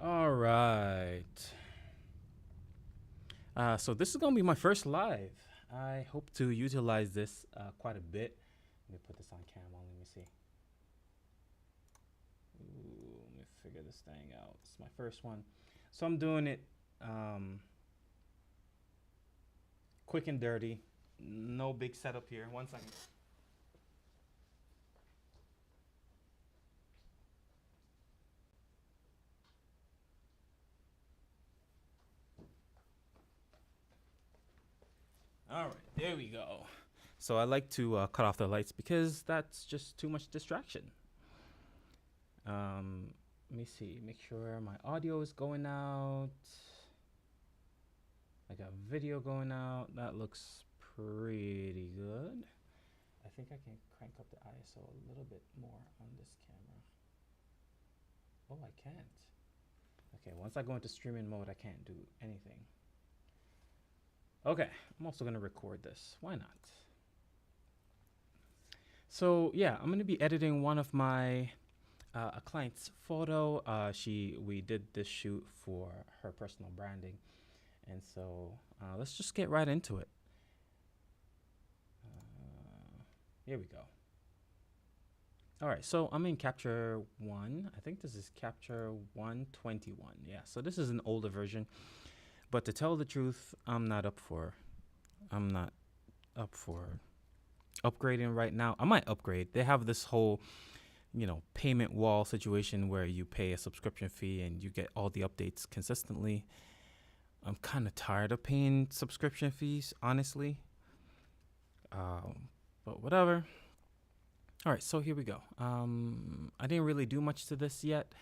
All right. So this is gonna be my first live. I hope to utilize this quite a bit. Let me put this on camera. Let me see. Ooh, let me figure this thing out. It's my first one, so I'm doing it um, quick and dirty. No big setup here. One second. All right, there we go. So I like to cut off the lights because that's just too much distraction. Let me see. Make sure my audio is going out. I got video going out. That looks pretty good. I think I can crank up the ISO a little bit more on this camera. Oh, I can't. Okay, once I go into streaming mode, I can't do anything. Okay, I'm also gonna record this. Why not? So yeah, I'm gonna be editing one of my a client's photo. We did this shoot for her personal branding, and so let's just get right into it. Here we go. All right, so I'm in Capture One. I think this is Capture 121. Yeah, so this is an older version, but to tell the truth, I'm not up for upgrading right now. I might upgrade. They have this whole payment wall situation where you pay a subscription fee and you get all the updates consistently. I'm kind of tired of paying subscription fees, honestly. But whatever. All right, so here we go. I didn't really do much to this yet.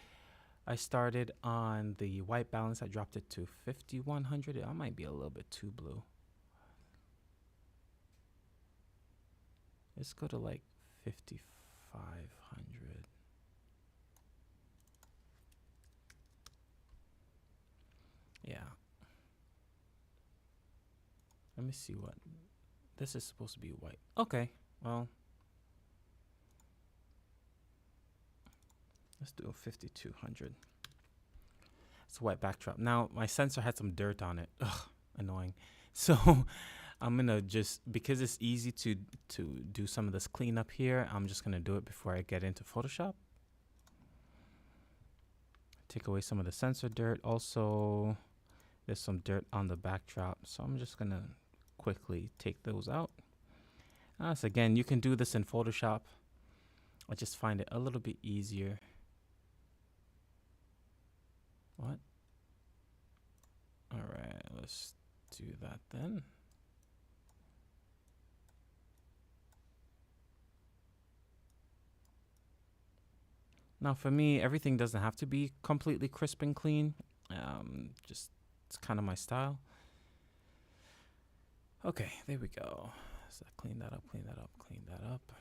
I started on the white balance. I dropped it to 5100. I might be a little bit too blue. Let's go to like 5500. Yeah. Let me see what. This is supposed to be white. Okay, well. Let's do a 5200. It's a white backdrop. Now, my sensor had some dirt on it. Ugh, annoying. So I'm going to just, because it's easy to do some of this cleanup here, I'm just going to do it before I get into Photoshop. Take away some of the sensor dirt. Also, there's some dirt on the backdrop. So I'm just going to quickly take those out. So again, you can do this in Photoshop. I just find it a little bit easier. What? All right, let's do that then. Now for me, everything doesn't have to be completely crisp and clean. Just it's kind of my style. Okay, there we go. So clean that up, clean that up, clean that up.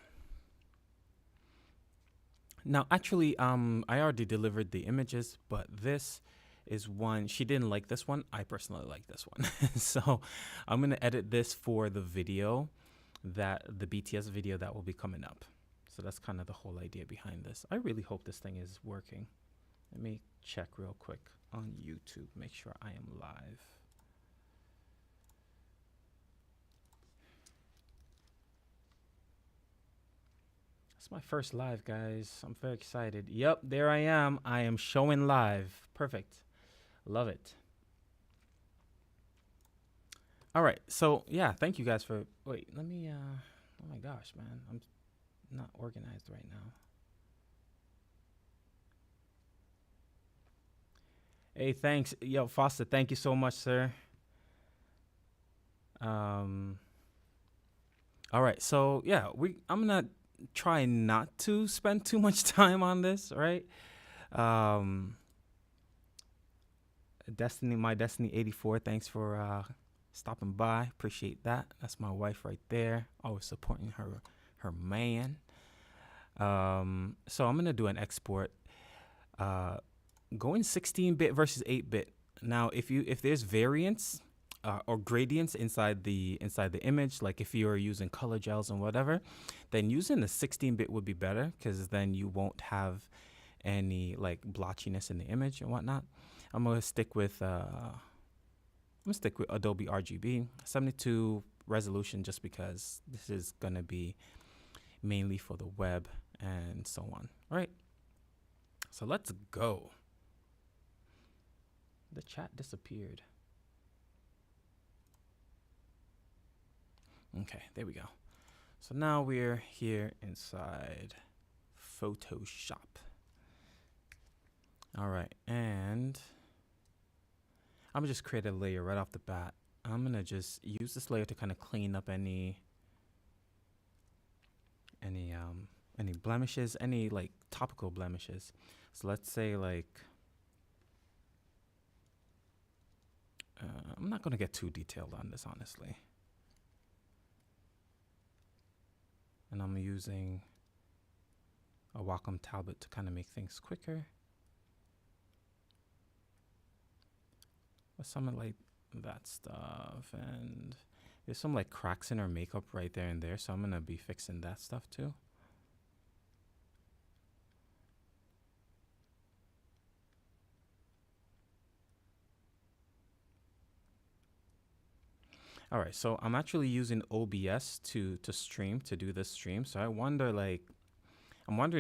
Now, actually, I already delivered the images, but this is one. She didn't like this one. I personally like this one. So I'm going to edit this for the video, the BTS video that will be coming up. So that's kind of the whole idea behind this. I really hope this thing is working. Let me check real quick on YouTube, make sure I am live. It's my first live, guys. I'm very excited. Yep, there I am. I am showing live. Perfect. Love it. All right. So, yeah, thank you guys for... Wait, let me... Oh, my gosh, man. I'm not organized right now. Hey, thanks. Yo, Foster, thank you so much, sir. All right. So, yeah, I'm going to try not to spend too much time on this, right? My Destiny 84, thanks for stopping by. Appreciate that. That's my wife right there, always supporting her man. So I'm gonna do an export, going 16-bit versus 8-bit. Now, if there's variance or gradients inside the image, like if you're using color gels and whatever, then using the 16-bit would be better, because then you won't have any like blotchiness in the image and whatnot. I'm gonna stick with Adobe RGB 72 resolution, just because this is gonna be mainly for the web and so on. All right, so let's go. The chat disappeared. Okay, there we go. So now we're here inside Photoshop. All right, and I'm gonna just create a layer right off the bat. I'm gonna just use this layer to kind of clean up any blemishes, any like topical blemishes. So let's say like, I'm not gonna get too detailed on this, honestly. And I'm using a Wacom tablet to kind of make things quicker. But some of like that stuff, and there's some like cracks in her makeup right there and there, so I'm gonna be fixing that stuff too. All right, so I'm actually using OBS to stream, to do this stream. So I'm wondering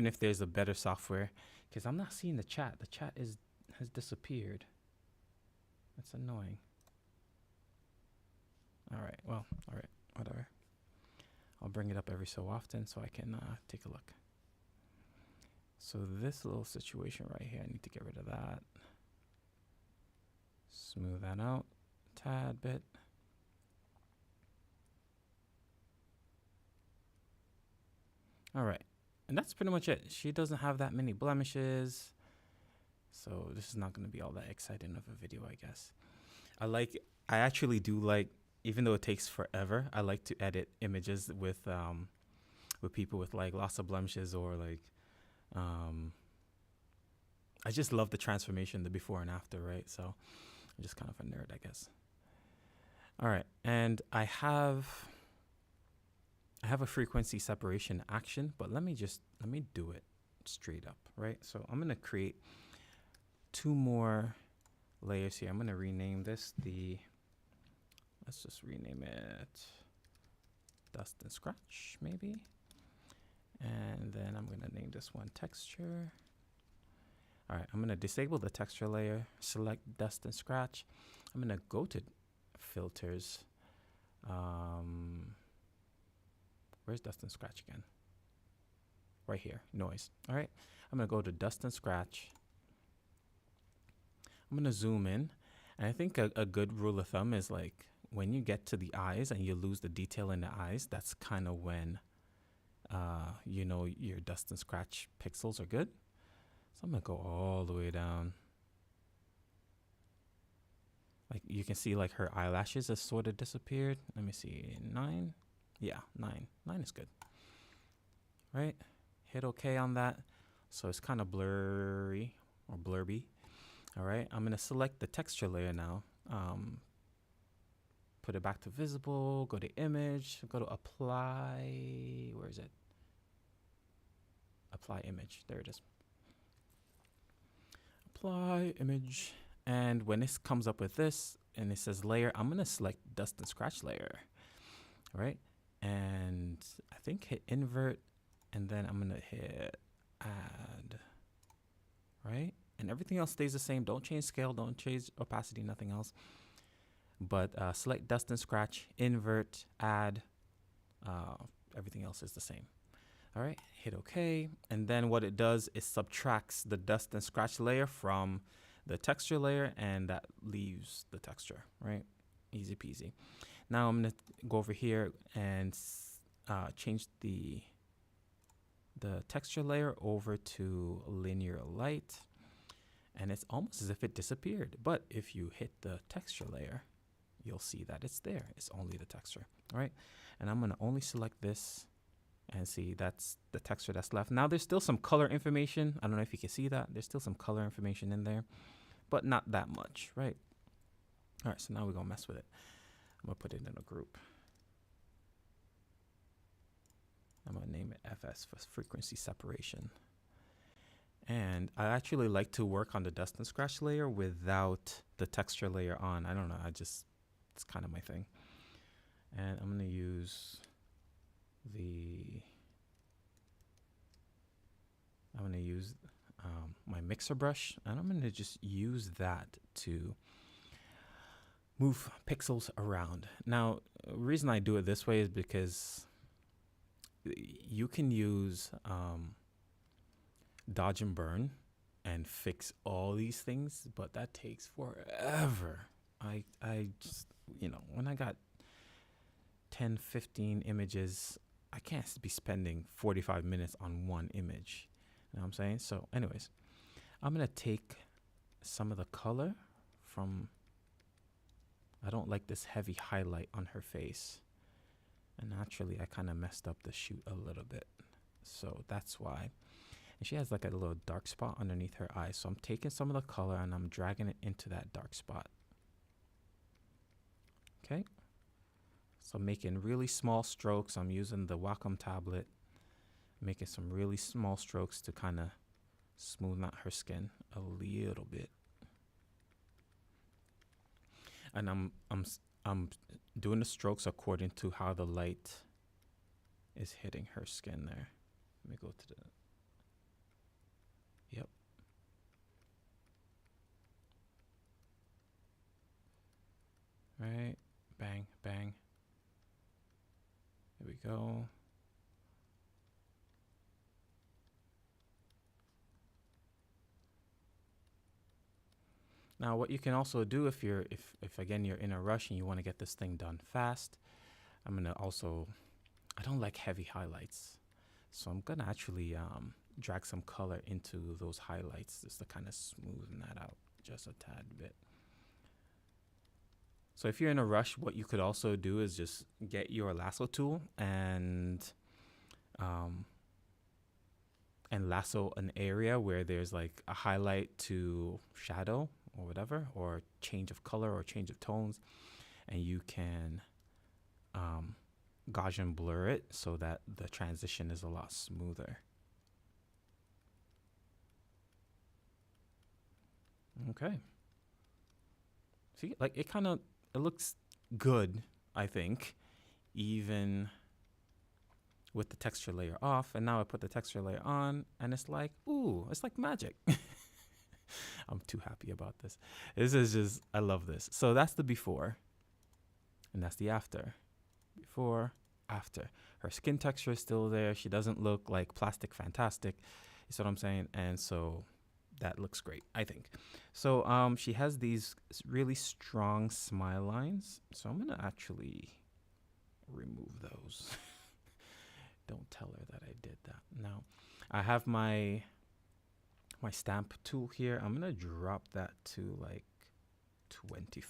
if there's a better software, because I'm not seeing the chat. The chat has disappeared. That's annoying. All right, well, all right, whatever. I'll bring it up every so often so I can take a look. So this little situation right here, I need to get rid of that. Smooth that out a tad bit. All right, and that's pretty much it. She doesn't have that many blemishes, so this is not going to be all that exciting of a video, I guess. I actually do like, even though it takes forever, I like to edit images with people with like lots of blemishes, or like, I just love the transformation, the before and after, right? So I'm just kind of a nerd, I guess. All right, and I have a frequency separation action, but let me do it straight up, right? So I'm gonna create 2 more layers here. I'm gonna rename this let's just rename it Dust and Scratch, maybe. And then I'm gonna name this one Texture. All right, I'm gonna disable the texture layer, select Dust and Scratch. I'm gonna go to filters. Where's Dust and Scratch again? Right here, noise. All right, I'm gonna go to Dust and Scratch. I'm gonna zoom in, and I think a good rule of thumb is like, when you get to the eyes and you lose the detail in the eyes, that's kind of when you know your Dust and Scratch pixels are good. So I'm gonna go all the way down. Like you can see like her eyelashes have sort of disappeared. Let me see, 9. Yeah, 9. 9 is good. Right? Hit OK on that. So it's kind of blurry or blurby. All right, I'm gonna select the texture layer now. Put it back to visible, go to image, go to apply. Where is it? Apply image. There it is. Apply image. And when this comes up with this and it says layer, I'm gonna select Dust and Scratch layer. All right, and I think hit invert, and then I'm gonna hit add. Right, and everything else stays the same. Don't change scale, don't change opacity, nothing else. But select Dust and Scratch, invert, add. Everything else is the same. All right, hit OK, and then what it does is subtracts the Dust and Scratch layer from the texture layer, and that leaves the texture, right? Easy peasy. Now I'm gonna go over here and change the texture layer over to linear light, and it's almost as if it disappeared. But if you hit the texture layer, you'll see that it's there. It's only the texture, all right? And I'm gonna only select this, and see that's the texture that's left. Now there's still some color information. I don't know if you can see that. There's still some color information in there, but not that much, right? All right, so now we're gonna mess with it. I'm gonna put it in a group. I'm gonna name it FS for frequency separation. And I actually like to work on the dust and scratch layer without the texture layer on. I don't know, it's kind of my thing. And I'm gonna use my mixer brush, and I'm gonna just use that to move pixels around. Now, the reason I do it this way is because you can use dodge and burn and fix all these things, but that takes forever. I just, when I got 10, 15 images, I can't be spending 45 minutes on one image. You know what I'm saying? So anyways, I'm going to take some of the color from, I don't like this heavy highlight on her face. And naturally, I kind of messed up the shoot a little bit. So that's why. And she has like a little dark spot underneath her eye. So I'm taking some of the color and I'm dragging it into that dark spot. Okay. So I'm making really small strokes. I'm using the Wacom tablet, making some really small strokes to kind of smooth out her skin a little bit. And I'm doing the strokes according to how the light is hitting her skin there. Let me go to the, yep. Right, bang, bang. There we go. Now, what you can also do if again you're in a rush and you want to get this thing done fast, I'm gonna also, I don't like heavy highlights, so I'm gonna actually drag some color into those highlights just to kind of smoothen that out just a tad bit. So if you're in a rush, what you could also do is just get your lasso tool and lasso an area where there's like a highlight to shadow or whatever, or change of color or change of tones, and you can Gaussian blur it so that the transition is a lot smoother. Okay. See, like it looks good, I think, even with the texture layer off. And now I put the texture layer on and it's like, ooh, it's like magic. I'm too happy about this. This is just, I love this. So that's the before and that's the after. Before, after. Her skin texture is still there. She doesn't look like plastic fantastic. You see what I'm saying? And so that looks great, I think. So she has these really strong smile lines. So I'm going to actually remove those. Don't tell her that I did that. Now, I have my stamp tool here. I'm going to drop that to like 25%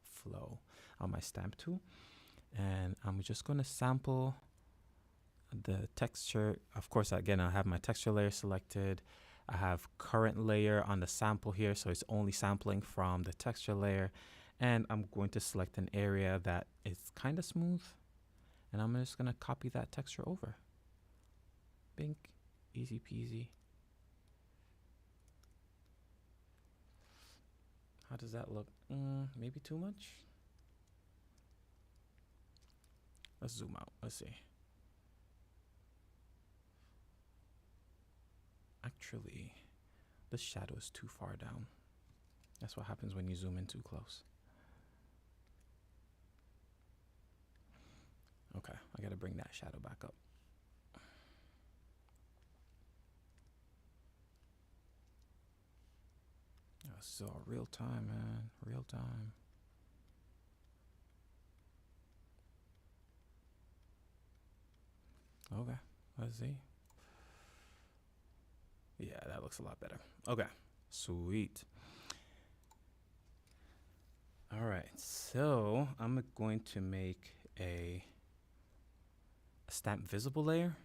flow on my stamp tool. And I'm just going to sample the texture. Of course, again, I have my texture layer selected. I have current layer on the sample here, so it's only sampling from the texture layer. And I'm going to select an area that is kind of smooth. And I'm just going to copy that texture over. Bink, easy peasy. How does that look? Maybe too much? Let's zoom out. Let's see. Actually, the shadow is too far down. That's what happens when you zoom in too close. Okay, I gotta bring that shadow back up. Oh, this is all real time, man. Real time. Okay, let's see. Yeah, that looks a lot better. Okay, sweet. All right, so I'm going to make a stamp visible layer.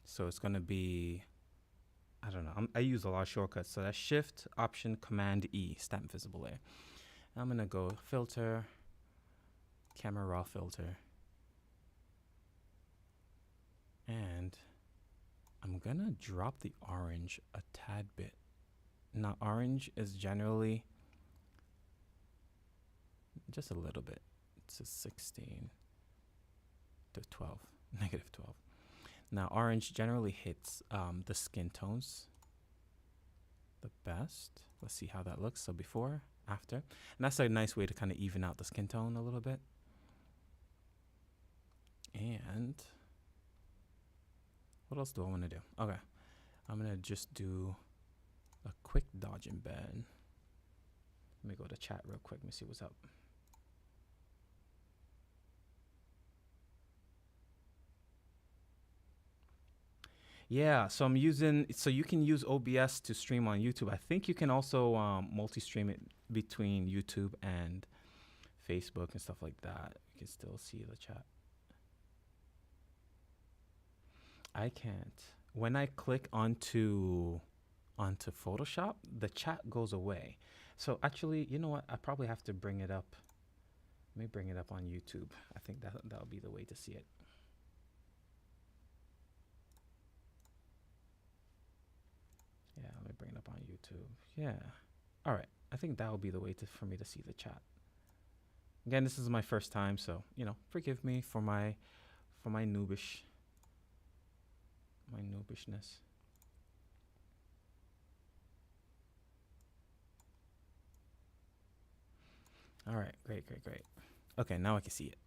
So it's going to be, I don't know, I use a lot of shortcuts. So that's Shift, Option, Command E, stamp visible layer. I'm going to go filter, camera raw filter, and I'm gonna drop the orange a tad bit. Now orange is generally just a little bit. It's a 16 to 12, negative 12. Now orange generally hits the skin tones the best. Let's see how that looks. So before, after. And that's a nice way to kind of even out the skin tone a little bit. And what else do I want to do? Okay, I'm going to just do a quick dodge embed. Let me go to chat real quick. Let me see what's up. Yeah, so I'm using, so you can use OBS to stream on YouTube. I think you can also multi-stream it between YouTube and Facebook and stuff like that. You can still see the chat. I can't. When I click onto Photoshop, the chat goes away. So actually, you know what? I probably have to bring it up. Let me bring it up on YouTube. I think that'll be the way to see it. Yeah, let me bring it up on YouTube. Yeah. All right. I think that would be the way for me to see the chat. Again, this is my first time, so, you know, forgive me for my noobishness. All right, great. Okay, now I can see it.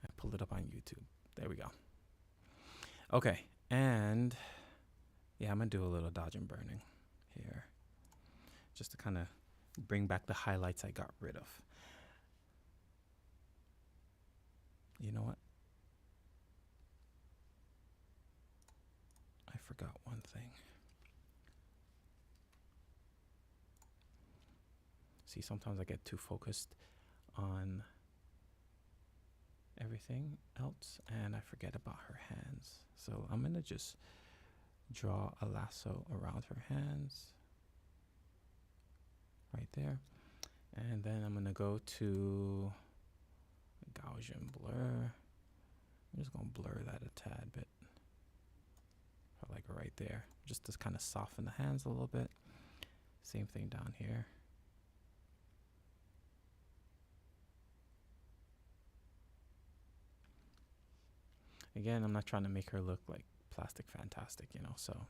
I pulled it up on YouTube. There we go. Okay, and yeah, I'm gonna do a little dodge and burning here, just to kind of bring back the highlights I got rid of. You know what? I forgot one thing. See, sometimes I get too focused on everything else and I forget about her hands. So I'm gonna just draw a lasso around her hands right there. And then I'm gonna go to Gaussian blur. I'm just gonna blur that a tad bit. Like right there, just to kind of soften the hands a little bit. Same thing down here. Again, I'm not trying to make her look like plastic fantastic, you know, so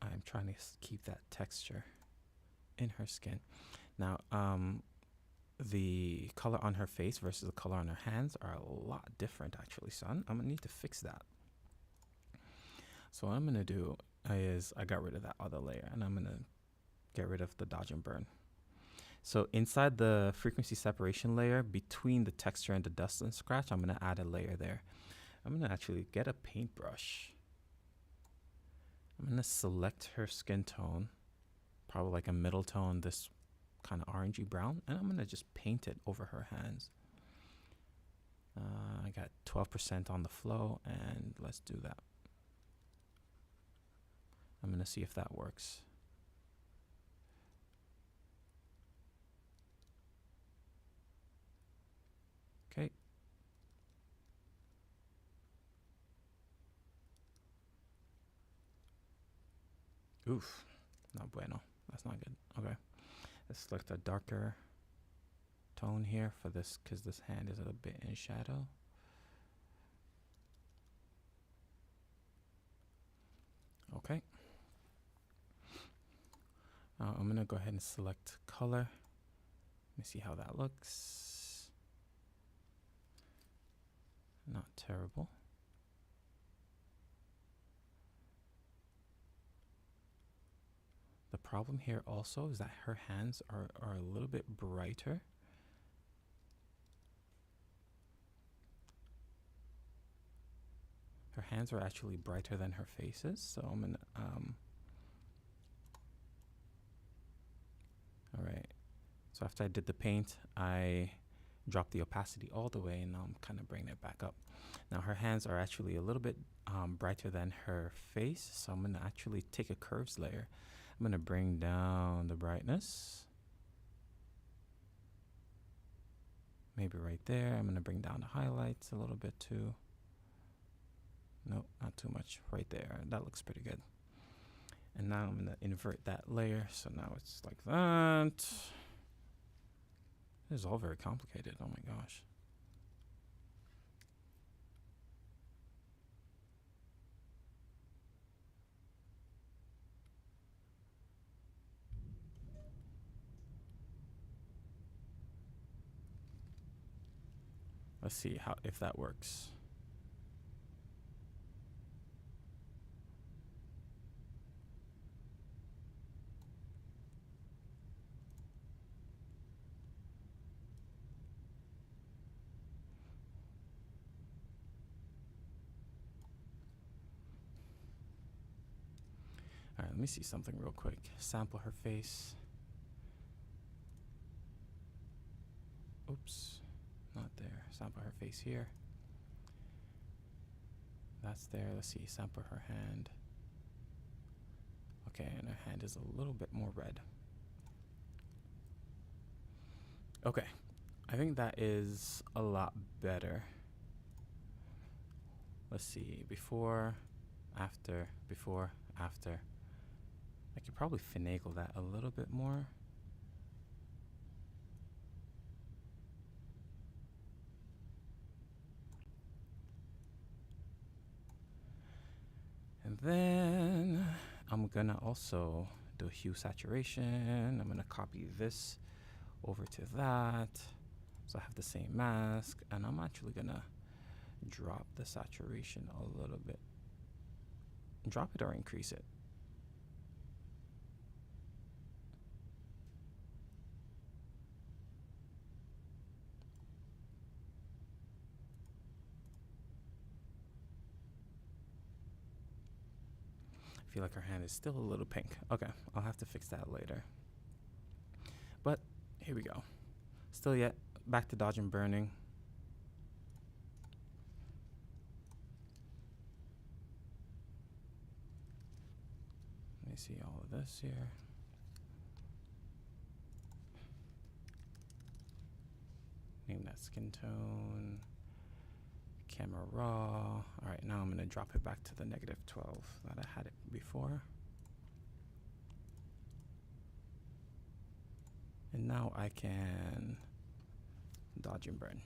I'm trying to keep that texture in her skin. Now, the color on her face versus the color on her hands are a lot different, actually, so I'm gonna need to fix that. So what I'm gonna do is I got rid of that other layer and I'm gonna get rid of the dodge and burn. So inside the frequency separation layer between the texture and the dust and scratch, I'm gonna add a layer there. I'm gonna actually get a paintbrush. I'm gonna select her skin tone, probably like a middle tone, this kind of orangey brown, and I'm gonna just paint it over her hands. I got 12% on the flow, and let's do that. I'm gonna see if that works. Okay. Oof, not bueno. That's not good. Okay, let's select a darker tone here for this, because this hand is a bit in shadow. Okay. I'm gonna go ahead and select color. Let me see how that looks. Not terrible. The problem here also is that her hands are a little bit brighter. Her hands are actually brighter than her faces, so I'm gonna all right. So after I did the paint, I dropped the opacity all the way, and now I'm kind of bringing it back up. Now her hands are actually a little bit brighter than her face, so I'm gonna actually take a curves layer. I'm gonna bring down the brightness. Maybe right there. I'm gonna bring down the highlights a little bit too. Nope, not too much. Right there. That looks pretty good. And now I'm gonna invert that layer. So now it's like that. This is all very complicated. Oh my gosh. Let's see if that works. All right, let me see something real quick. Sample her face. Oops, not there. Sample her face here. That's there. Let's see, sample her hand. Okay, and her hand is a little bit more red. Okay, I think that is a lot better. Let's see, before, after, before, after. I could probably finagle that a little bit more. And then I'm gonna also do hue saturation. I'm gonna copy this over to that. So I have the same mask, and I'm actually gonna drop the saturation a little bit. Drop it or increase it. I feel like her hand is still a little pink. Okay, I'll have to fix that later. But here we go. Still yet back to dodge and burning. Let me see all of this here. Name that skin tone. Camera raw. All right, now I'm gonna drop it back to the -12 that I had it before. And now I can dodge and burn.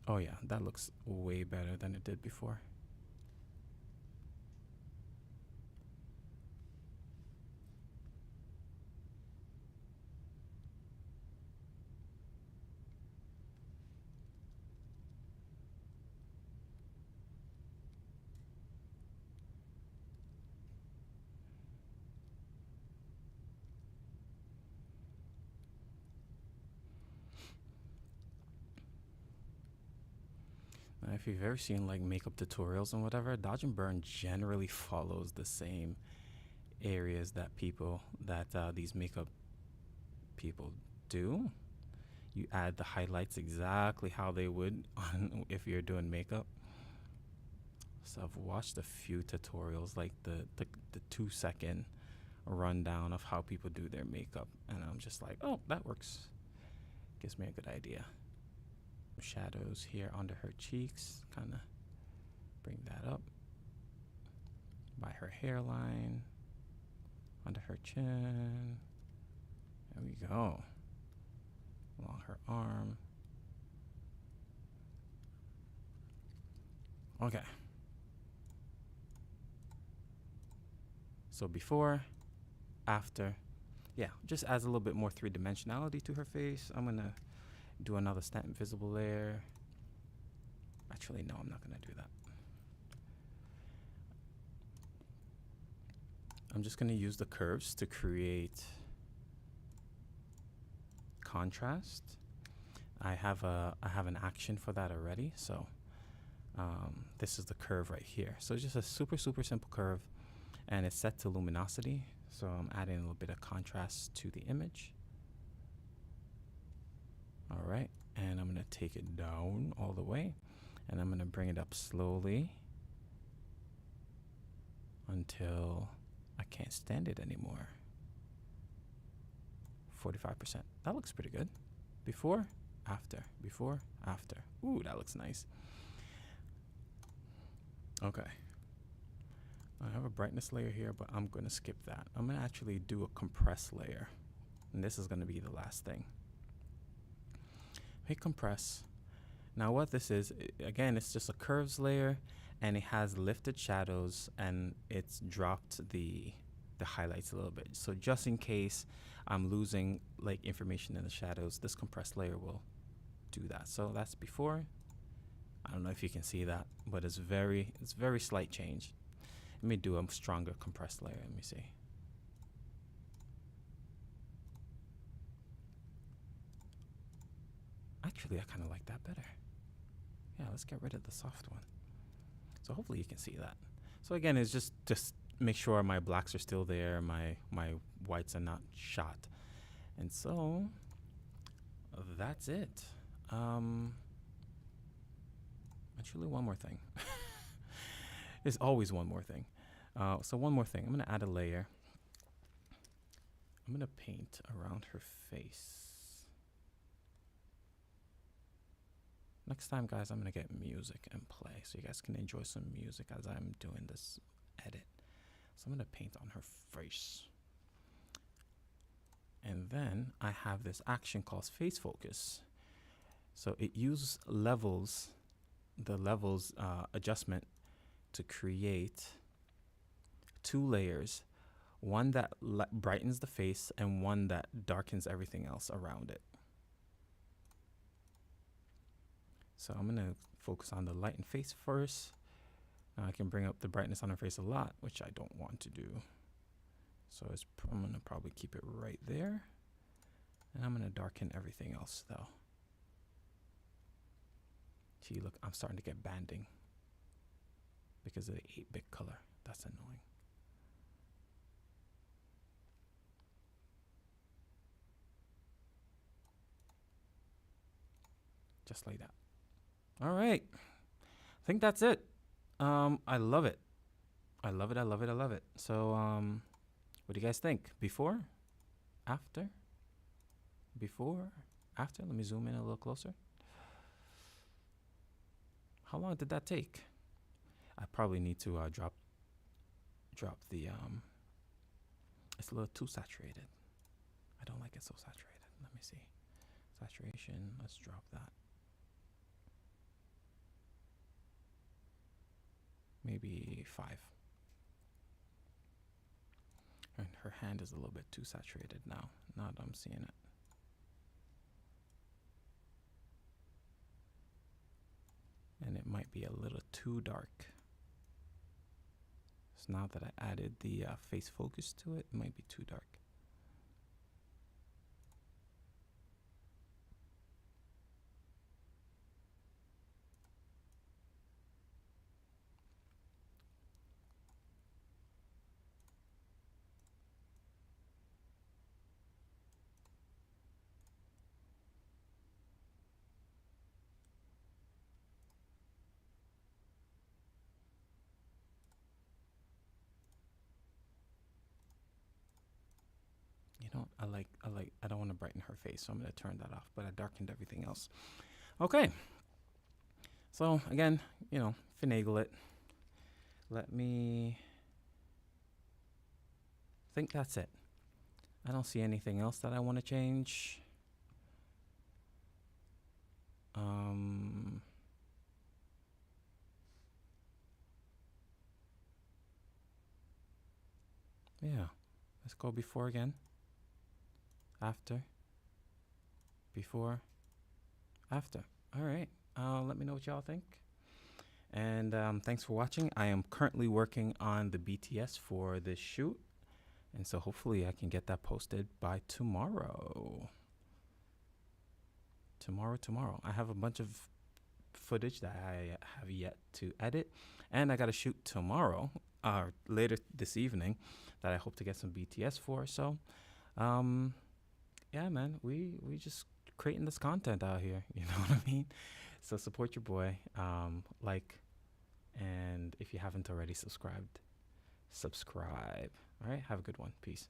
Oh yeah, that looks way better than it did before. If you've ever seen like makeup tutorials and whatever, dodge and burn generally follows the same areas that these makeup people do. You add the highlights exactly how they would on if you're doing makeup. So I've watched a few tutorials, like the 2-second rundown of how people do their makeup, and I'm just like, oh, that works. Gives me a good idea. Shadows here under her cheeks, kind of bring that up by her hairline, under her chin. There we go. Along her arm. Okay. So before, after, yeah, just adds a little bit more three-dimensionality to her face. I'm gonna do another stamp visible layer. Actually, no, I'm not gonna do that. I'm just gonna use the curves to create contrast. I have an action for that already. So this is the curve right here. So it's just a super simple curve, and it's set to luminosity. So I'm adding a little bit of contrast to the image. All right, and I'm gonna take it down all the way, and I'm gonna bring it up slowly until I can't stand it anymore. 45%. That looks pretty good. Before, after, before, after. Ooh, that looks nice. Okay. I have a brightness layer here, but I'm going to skip that. I'm going to actually do a compress layer. And this is going to be the last thing. Hit compress. Now what this is, again, it's just a curves layer, and it has lifted shadows, and it's dropped the highlights a little bit. So just in case I'm losing like information in the shadows, this compressed layer will do that. So that's before. I don't know if you can see that, but it's very slight change. Let me do a stronger compressed layer. Let me see. Actually, I kind of like that better. Yeah, let's get rid of the soft one. So hopefully you can see that. So again, it's just make sure my blacks are still there, my whites are not shot. And so that's it. Actually, one more thing. There's always one more thing. So one more thing. I'm going to add a layer. I'm going to paint around her face. Next time, guys, I'm going to get music and play so you guys can enjoy some music as I'm doing this edit. So I'm going to paint on her face. And then I have this action called face focus. So it uses levels, the levels adjustment to create two layers, one that brightens the face and one that darkens everything else around it. So I'm going to focus on the lighten face first. Now I can bring up the brightness on her face a lot, which I don't want to do. So I'm going to probably keep it right there. And I'm going to darken everything else though. See, look, I'm starting to get banding because of the 8-bit color. That's annoying. Just like that. All right. I think that's it. I love it. I love it. I love it. I love it. So, what do you guys think? Before? After? Before? After? Let me zoom in a little closer. How long did that take? I probably need to drop the it's a little too saturated. I don't like it so saturated. Let me see. Saturation, let's drop that. Maybe 5. And her hand is a little bit too saturated now that I'm seeing it. And it might be a little too dark. So now that I added the face focus to it, it might be too dark. You know, I don't want to brighten her face, so I'm going to turn that off, but I darkened everything else. Okay. So again, you know, finagle it. Let me think that's it. I don't see anything else that I want to change. Yeah, let's go before again. After. Before. After. All right. Let me know what y'all think. And thanks for watching. I am currently working on the BTS for this shoot. And so hopefully I can get that posted by tomorrow. Tomorrow. I have a bunch of footage that I have yet to edit. And I got to shoot tomorrow, later this evening, that I hope to get some BTS for. So, yeah, man, we just creating this content out here. You know what I mean? So support your boy. Like, and if you haven't already subscribed, subscribe. All right. Have a good one. Peace.